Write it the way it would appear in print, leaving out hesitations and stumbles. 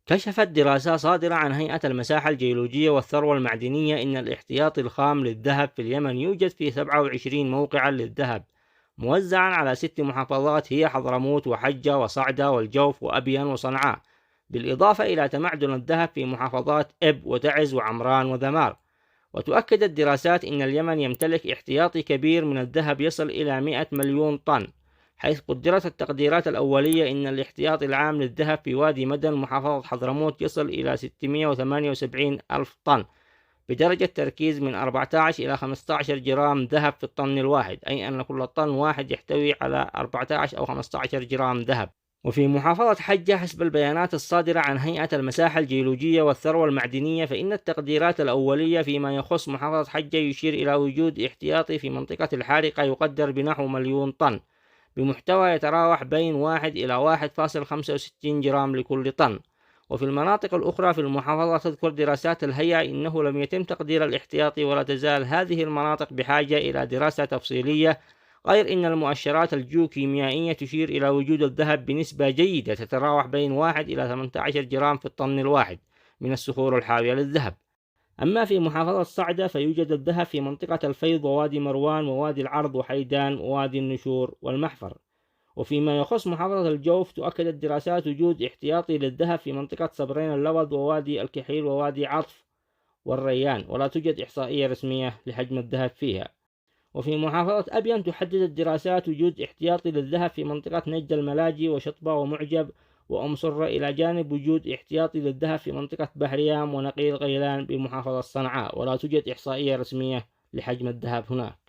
كشفت دراسة صادرة عن هيئة المساحة الجيولوجية والثروة المعدنية إن الاحتياطي الخام للذهب في اليمن يوجد في 27 موقعا للذهب موزعا على 6 محافظات هي حضرموت وحجة وصعدة والجوف وأبين وصنعاء، بالإضافة إلى تمعدن الذهب في محافظات إب وتعز وعمران وذمار. وتؤكد الدراسات أن اليمن يمتلك احتياطي كبير من الذهب يصل إلى 100 مليون طن، حيث قدرت التقديرات الأولية أن الاحتياطي العام للذهب في وادي مدن محافظة حضرموت يصل إلى 678 ألف طن، بدرجة تركيز من 14 إلى 15 جرام ذهب في الطن الواحد، أي أن كل طن واحد يحتوي على 14 أو 15 جرام ذهب. وفي محافظة حجة حسب البيانات الصادرة عن هيئة المساحة الجيولوجية والثروة المعدنية، فإن التقديرات الأولية فيما يخص محافظة حجة يشير إلى وجود احتياطي في منطقة الحارقة يقدر بنحو مليون طن، بمحتوى يتراوح بين 1 إلى 1.65 جرام لكل طن. وفي المناطق الأخرى في المحافظة تذكر دراسات الهيئة إنه لم يتم تقدير الاحتياطي، ولا تزال هذه المناطق بحاجة إلى دراسة تفصيلية، غير أن المؤشرات الجيوكيميائية تشير إلى وجود الذهب بنسبة جيدة تتراوح بين 1 إلى 18 جرام في الطن الواحد من الصخور الحاوية للذهب. أما في محافظة صعدة فيوجد الذهب في منطقة الفيض ووادي مروان ووادي العرض وحيدان ووادي النشور والمحفر. وفيما يخص محافظة الجوف تؤكد الدراسات وجود احتياطي للذهب في منطقة صبرين اللوض ووادي الكحيل ووادي عطف والريان، ولا توجد إحصائية رسمية لحجم الذهب فيها. وفي محافظة أبين تحدد الدراسات وجود احتياطي للذهب في منطقة نجد الملاجي وشطبة ومعجب وأم سرة، إلى جانب وجود احتياطي للذهب في منطقة بحريام ونقيل غيلان بمحافظة صنعاء، ولا توجد إحصائية رسمية لحجم الذهب هناك.